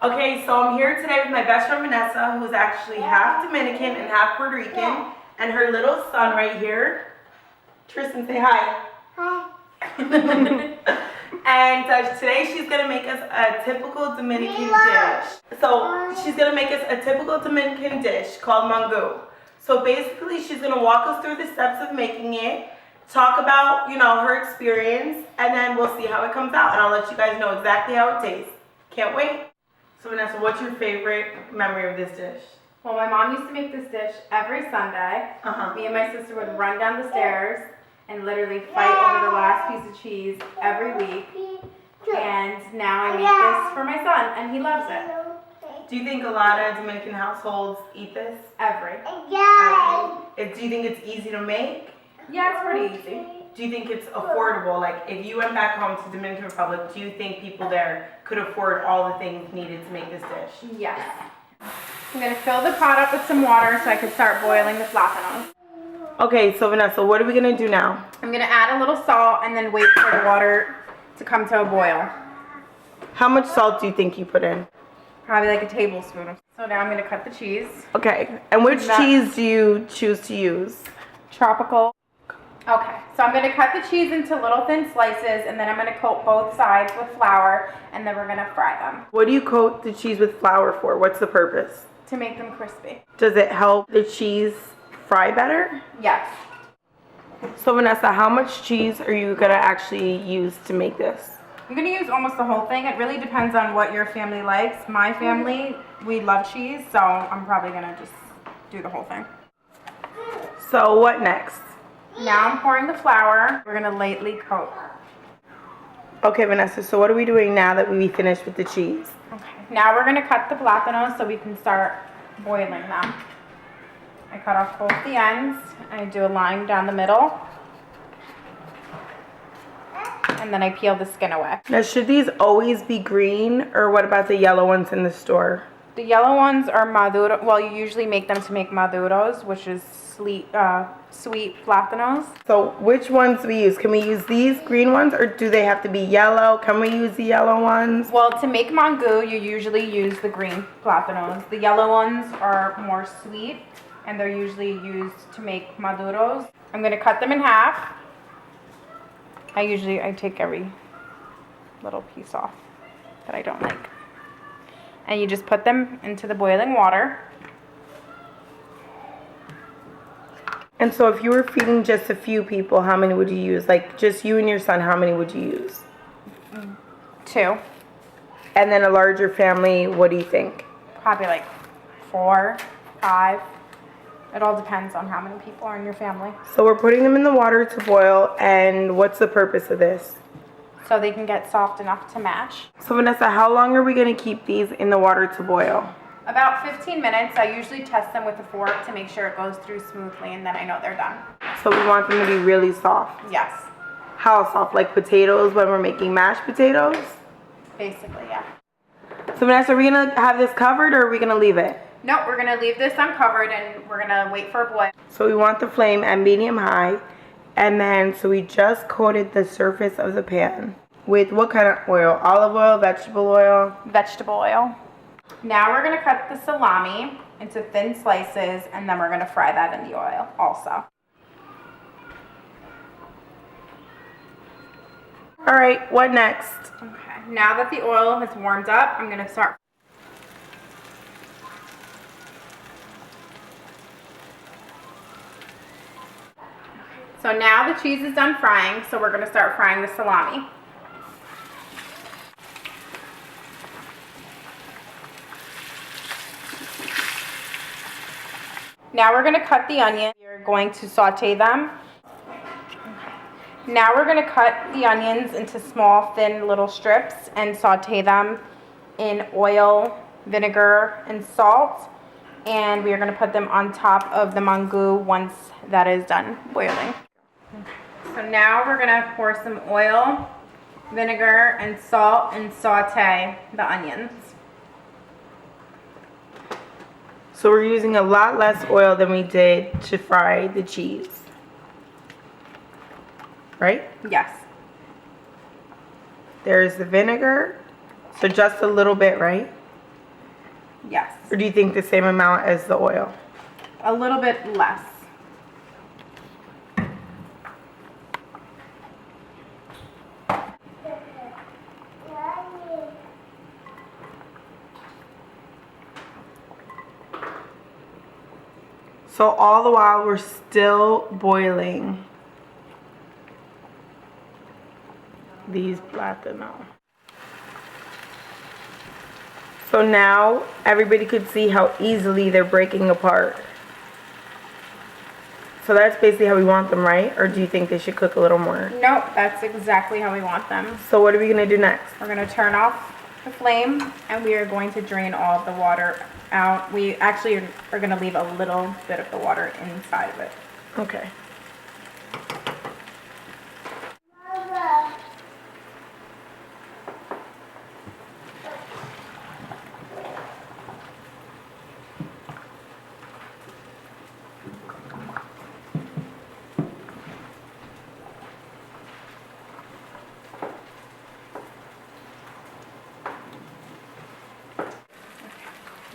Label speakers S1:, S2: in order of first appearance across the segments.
S1: Okay, so I'm here today with my best friend Vanessa, who's actually half Dominican and half Puerto Rican, and her little son right here. Tristan, say hi.
S2: Hi.
S1: And today she's gonna make us a typical Dominican dish. So she's gonna make us a typical Dominican dish called Mangú. So basically she's gonna walk us through the steps of making it, talk about, her experience, and then we'll see how it comes out. And I'll let you guys know exactly how it tastes. Can't wait. So Vanessa, what's your favorite memory of this dish?
S3: Well, my mom used to make this dish every Sunday. Me and my sister would run down the stairs and literally fight over the last piece of cheese every week. And now I make this for my son, and he loves it.
S1: Do you think a lot of Dominican households eat this?
S3: Every.
S1: Do you think it's easy to make?
S3: Yeah, it's pretty easy.
S1: Do you think it's affordable? Like, if you went back home to Dominican Republic, do you think people there could afford all the things needed to make this dish?
S3: Yes. I'm going to fill the pot up with some water so I can start boiling the plátanos.
S1: Okay, so Vanessa, what are we going to do now?
S3: I'm going to add a little salt and then wait for the water to come to a boil.
S1: How much salt do you think you put in?
S3: Probably like a tablespoon. So now I'm going to cut the cheese.
S1: Okay, and which cheese do you choose to use?
S3: Tropical. Okay, so I'm going to cut the cheese into little thin slices, and then I'm going to coat both sides with flour, and then we're going to fry them.
S1: What do you coat the cheese with flour for? What's the purpose?
S3: To make them crispy.
S1: Does it help the cheese fry better?
S3: Yes.
S1: So Vanessa, how much cheese are you going to actually use to make this?
S3: I'm going to use almost the whole thing. It really depends on what your family likes. My family, we love cheese, so I'm probably going to just do the whole thing.
S1: So what next?
S3: Now I'm pouring the flour. We're going to lightly coat.
S1: Okay, Vanessa, so what are we doing now that we finished with the cheese?
S3: Okay, now we're going to cut the plátanos so we can start boiling them. I cut off both the ends. I do a line down the middle. And then I peel the skin away.
S1: Now, should these always be green, or what about the yellow ones in the store?
S3: The yellow ones are maduro. Well, you usually make them to make maduros, which is sweet plátanos.
S1: So which ones do we use? Can we use these green ones, or do they have to be yellow? Can we use the yellow ones?
S3: Well, to make mangú, you usually use the green plátanos. The yellow ones are more sweet, and they're usually used to make maduros. I'm going to cut them in half. I take every little piece off that I don't like. And you just put them into the boiling water.
S1: And so if you were feeding just a few people, how many would you use? Like just you and your son, how many would you use?
S3: 2.
S1: And then a larger family, what do you think?
S3: Probably like 4, 5. It all depends on how many people are in your family.
S1: So we're putting them in the water to boil, and what's the purpose of this?
S3: So they can get soft enough to mash.
S1: So Vanessa, how long are we going to keep these in the water to boil?
S3: About 15 minutes. I usually test them with a fork to make sure it goes through smoothly, and then I know they're done.
S1: So we want them to be really soft?
S3: Yes.
S1: How soft? Like potatoes when we're making mashed potatoes?
S3: Basically, yeah.
S1: So Vanessa, are we going to have this covered, or are we going to leave it?
S3: No, we're going to leave this uncovered, and we're going to wait for a boil.
S1: So we want the flame at medium high, and then so we just coated the surface of the pan with what kind of oil? Olive oil, vegetable oil?
S3: Vegetable oil. Now we're going to cut the salami into thin slices, and then we're going to fry that in the oil also.
S1: All right, what next?
S3: Okay, now that the oil has warmed up, I'm going to start. So now the cheese is done frying, so we're going to start frying the salami. Now we're going to cut the onion. You're going to saute them. Now we're going to cut the onions into small, thin little strips and saute them in oil, vinegar, and salt. And we are going to put them on top of the mangú once that is done boiling. So now we're going to pour some oil, vinegar, and salt and saute the onions.
S1: So we're using a lot less oil than we did to fry the cheese. Right?
S3: Yes.
S1: There's the vinegar. So just a little bit, right?
S3: Yes.
S1: Or do you think the same amount as the oil?
S3: A little bit less.
S1: So all the while we're still boiling these plátano. So now everybody could see how easily they're breaking apart. So that's basically how we want them, right? Or do you think they should cook a little more?
S3: Nope, that's exactly how we want them.
S1: So what are we gonna do next?
S3: We're gonna turn off the flame and we are going to drain all of the water out. We actually are gonna leave a little bit of the water inside of it.
S1: Okay.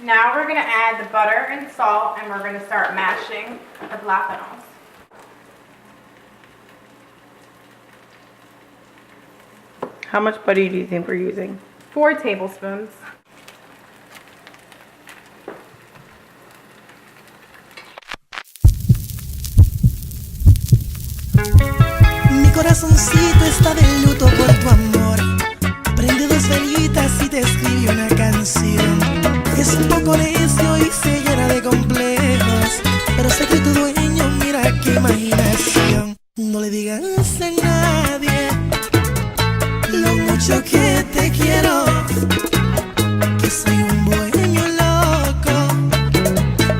S3: Now we're gonna add the butter and salt and we're gonna start mashing the plátanos.
S1: How much butter do you think we're using?
S3: 4 tablespoons.
S2: Mi corazoncito está de luto por tu amor. Prende 2 velitas y te escribe una canción. Es un poco necio y se llena de complejos, pero sé que tu dueño, mira qué imaginación. No le digas a nadie lo mucho que te quiero, que soy un bohemio loco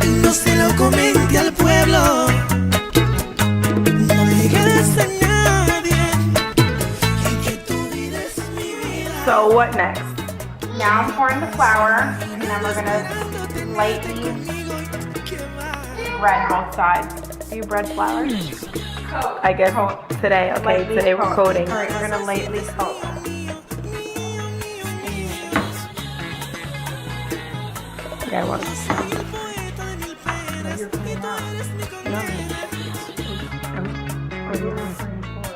S2: y no se lo comente al pueblo. No le digas a nadie que tu vida es mi vida.
S1: So what next?
S3: Now I'm pouring the flour and then we're gonna lightly bread both sides. Do you bread flour?
S1: I guess today, okay,
S3: Lightly
S1: today we're
S3: coat.
S1: coating.
S3: Alright, we're gonna lightly coat.
S1: Yeah, I want to.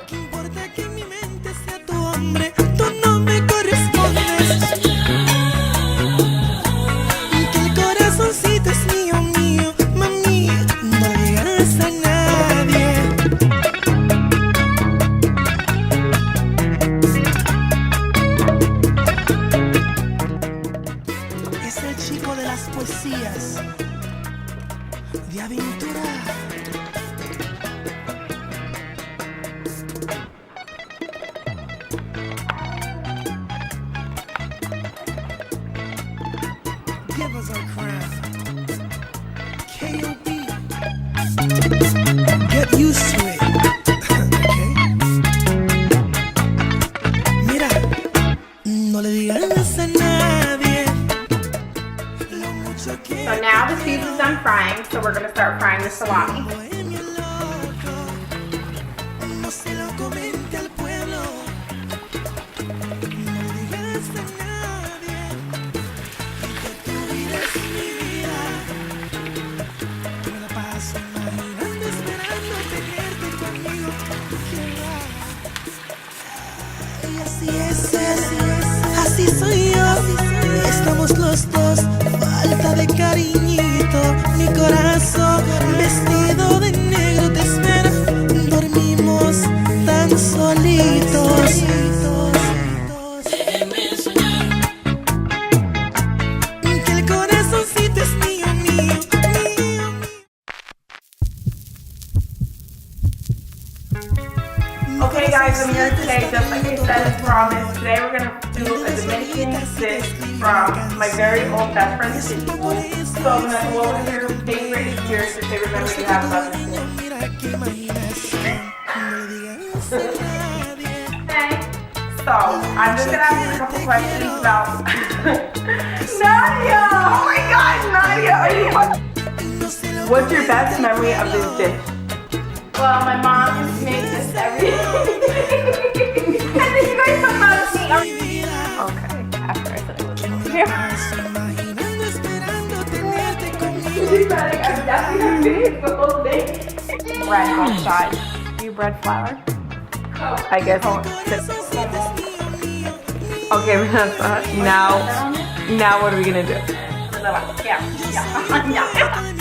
S2: ¿Qué importa que mi mente sea tu hombre? Tú no me correspondes. Que el corazoncito es mío, mío, mami. No le digas a nadie. Es el chico de las poesías de aventura. Give us our crown. K.O.B. Get used to it. Okay? Mira, no le digas a nadie lo mucho que
S3: So now the cheese is done frying, so we're gonna start frying the salami.
S2: bohemio loco no se lo comente al pueblo. No le digas a nadie que tu vida es mi vida. Yo me la paso imaginando, esperando tenerte conmigo. Y así soy yo. Estamos los dos, falta de cariñito. Mi corazón vestido de negro te espera. Dormimos tan solitos. Que el corazoncito es mío, mío, mío.
S1: Okay guys, I'm here today, just like I said as promised. Today we're going to do a Dominican dish from my very old best friend's kitchen. So I'm going to go over your favorite ingredients, your favorite memory you have about this dish.
S2: Mira qué imaginación. No le digas a nadie.
S1: Okay, so I'm just going to ask you a couple questions about... Nadia! Oh my god, Nadia! Are you... What's your best memory of this dish?
S3: Well, my mom used to make this every day. And then you guys talk about me.
S1: Okay.
S3: After I said it was over here.
S2: Imaginando, esperando
S3: deciding I'm definitely not finish the whole thing. Bread both sides. Do you bread flour?
S1: I guess. Okay, Vanessa. Now what are we gonna do?
S3: Yeah.